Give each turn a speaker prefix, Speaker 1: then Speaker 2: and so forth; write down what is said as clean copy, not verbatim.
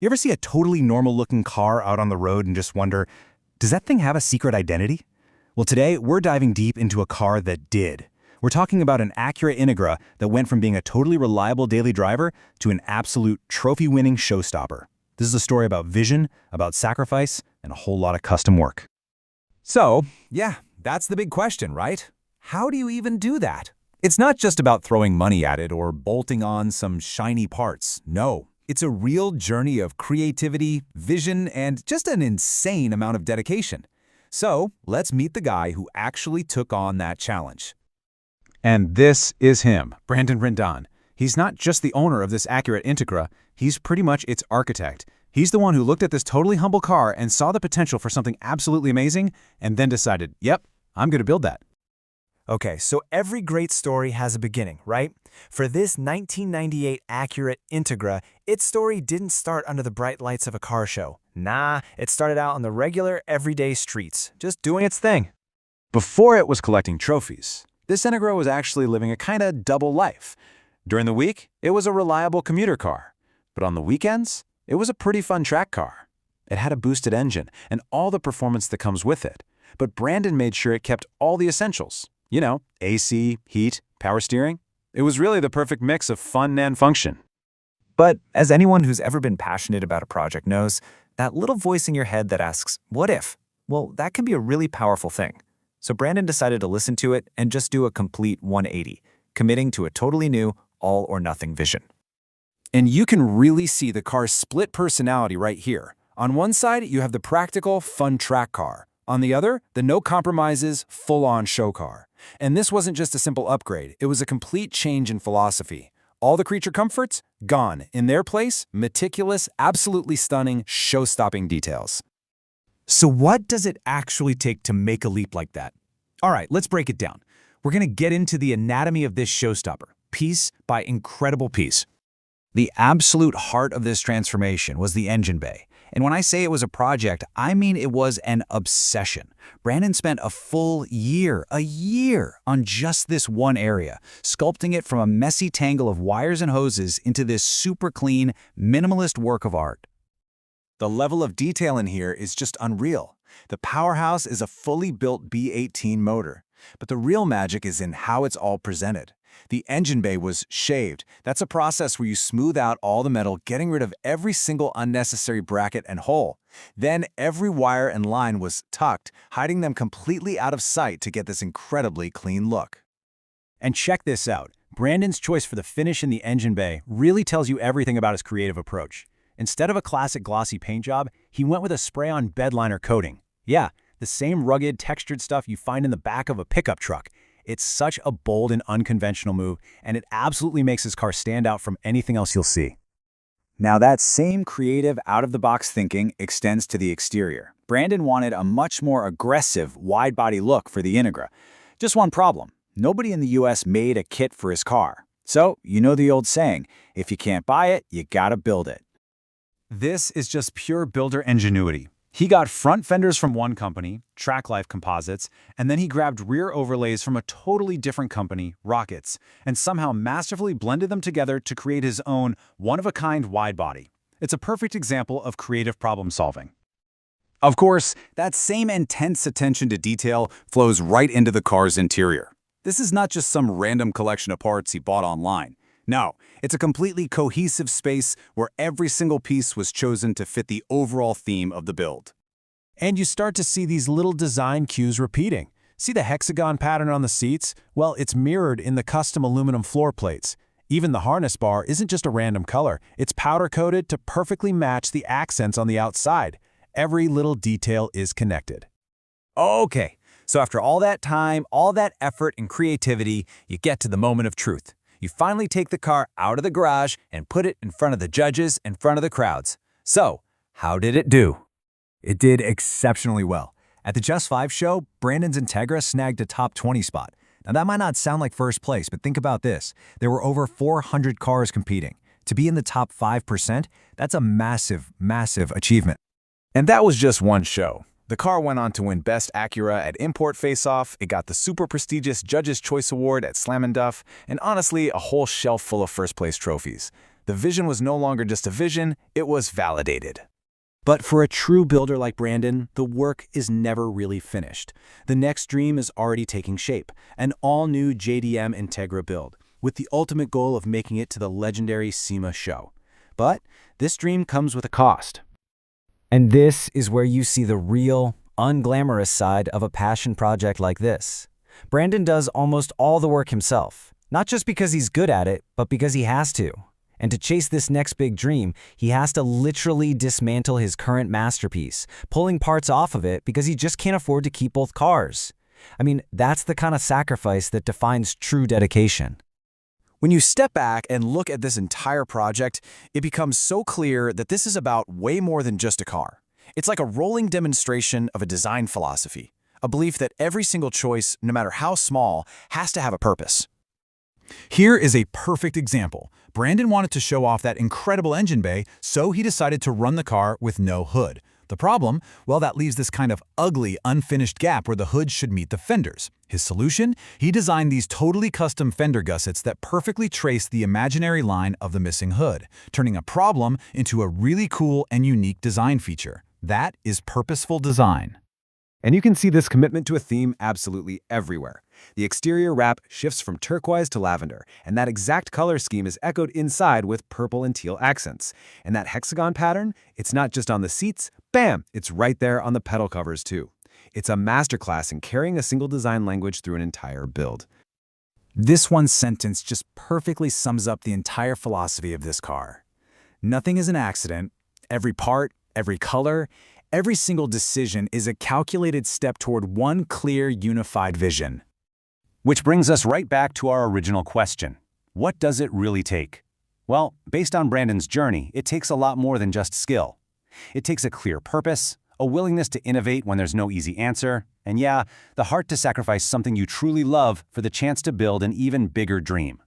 Speaker 1: You ever see a totally normal-looking car out on the road and just wonder, does that thing have a secret identity? Well, today, we're diving deep into a car that did. We're talking about an Acura Integra that went from being a totally reliable daily driver to an absolute trophy-winning showstopper. This is a story about vision, about sacrifice, and a whole lot of custom work.
Speaker 2: So, yeah, that's the big question, right? How do you even do that? It's not just about throwing money at it or bolting on some shiny parts. No, it's a real journey of creativity, vision, and just an insane amount of dedication. So, let's meet the guy who actually took on that challenge.
Speaker 3: And this is him, Brandon Rendon. He's not just the owner of this Acura Integra, he's pretty much its architect. He's the one who looked at this totally humble car and saw the potential for something absolutely amazing, and then decided, yep, I'm going to build that.
Speaker 4: Okay, so every great story has a beginning, right? For this 1998 Acura Integra, its story didn't start under the bright lights of a car show. Nah, it started out on the regular, everyday streets, just doing its thing.
Speaker 3: Before it was collecting trophies, this Integra was actually living a kind of double life. During the week, it was a reliable commuter car. But on the weekends, it was a pretty fun track car. It had a boosted engine and all the performance that comes with it. But Brandon made sure it kept all the essentials. You know, AC, heat, power steering. It was really the perfect mix of fun and function.
Speaker 4: But as anyone who's ever been passionate about a project knows, that little voice in your head that asks, what if? Well, that can be a really powerful thing. So Brandon decided to listen to it and just do a complete 180, committing to a totally new, all-or-nothing vision.
Speaker 2: And you can really see the car's split personality right here. On one side, you have the practical, fun track car. On the other, the no-compromises, full-on show car. And this wasn't just a simple upgrade, it was a complete change in philosophy. All the creature comforts, gone. In their place, meticulous, absolutely stunning, show-stopping details.
Speaker 5: So what does it actually take to make a leap like that? All right, let's break it down. We're going to get into the anatomy of this showstopper, piece by incredible piece.
Speaker 6: The absolute heart of this transformation was the engine bay. And when I say it was a project, I mean it was an obsession. Brandon spent a full year, on just this one area, sculpting it from a messy tangle of wires and hoses into this super clean, minimalist work of art.
Speaker 2: The level of detail in here is just unreal. The powerhouse is a fully built B18 motor, but the real magic is in how it's all presented. The engine bay was shaved. That's a process where you smooth out all the metal, getting rid of every single unnecessary bracket and hole. Then every wire and line was tucked, hiding them completely out of sight to get this incredibly clean look.
Speaker 1: And check this out. Brandon's choice for the finish in the engine bay really tells you everything about his creative approach. Instead of a classic glossy paint job, he went with a spray-on bedliner coating. Yeah, the same rugged, textured stuff you find in the back of a pickup truck. It's such a bold and unconventional move, and it absolutely makes his car stand out from anything else you'll see.
Speaker 6: Now that same creative, out-of-the-box thinking extends to the exterior. Brandon wanted a much more aggressive, wide-body look for the Integra. Just one problem. Nobody in the US made a kit for his car. So, you know the old saying, if you can't buy it, you gotta build it.
Speaker 3: This is just pure builder ingenuity. He got front fenders from one company, TrackLife Composites, and then he grabbed rear overlays from a totally different company, Rockets, and somehow masterfully blended them together to create his own one-of-a-kind wide body. It's a perfect example of creative problem solving.
Speaker 2: Of course, that same intense attention to detail flows right into the car's interior. This is not just some random collection of parts he bought online. No, it's a completely cohesive space where every single piece was chosen to fit the overall theme of the build.
Speaker 5: And you start to see these little design cues repeating. See the hexagon pattern on the seats? Well, it's mirrored in the custom aluminum floor plates. Even the harness bar isn't just a random color. It's powder-coated to perfectly match the accents on the outside. Every little detail is connected.
Speaker 4: Okay, so after all that time, all that effort and creativity, you get to the moment of truth. You finally take the car out of the garage and put it in front of the judges, in front of the crowds. So, how did it do? It did exceptionally well. At the Just 5 show, Brandon's Integra snagged a top 20 spot. Now that might not sound like first place, but think about this. There were over 400 cars competing. To be in the top 5%, that's a massive, massive achievement.
Speaker 2: And that was just one show. The car went on to win Best Acura at Import Face-Off, it got the super prestigious Judge's Choice Award at Slam & Duff, and honestly, a whole shelf full of first-place trophies. The vision was no longer just a vision, it was validated.
Speaker 1: But for a true builder like Brandon, the work is never really finished. The next dream is already taking shape, an all-new JDM Integra build, with the ultimate goal of making it to the legendary SEMA show. But this dream comes with a cost.
Speaker 4: And this is where you see the real, unglamorous side of a passion project like this. Brandon does almost all the work himself, not just because he's good at it, but because he has to. And to chase this next big dream, he has to literally dismantle his current masterpiece, pulling parts off of it because he just can't afford to keep both cars. I mean, that's the kind of sacrifice that defines true dedication.
Speaker 2: When you step back and look at this entire project, it becomes so clear that this is about way more than just a car. It's like a rolling demonstration of a design philosophy, a belief that every single choice, no matter how small, has to have a purpose.
Speaker 5: Here is a perfect example. Brandon wanted to show off that incredible engine bay, so he decided to run the car with no hood. The problem? Well, that leaves this kind of ugly, unfinished gap where the hood should meet the fenders. His solution? He designed these totally custom fender gussets that perfectly trace the imaginary line of the missing hood, turning a problem into a really cool and unique design feature. That is purposeful design.
Speaker 1: And you can see this commitment to a theme absolutely everywhere. The exterior wrap shifts from turquoise to lavender, and that exact color scheme is echoed inside with purple and teal accents. And that hexagon pattern, it's not just on the seats, bam, it's right there on the pedal covers too. It's a masterclass in carrying a single design language through an entire build.
Speaker 6: This one sentence just perfectly sums up the entire philosophy of this car. Nothing is an accident. Every part, every color, every single decision is a calculated step toward one clear, unified vision.
Speaker 1: Which brings us right back to our original question. What does it really take? Well, based on Brandon's journey, it takes a lot more than just skill. It takes a clear purpose, a willingness to innovate when there's no easy answer, and yeah, the heart to sacrifice something you truly love for the chance to build an even bigger dream.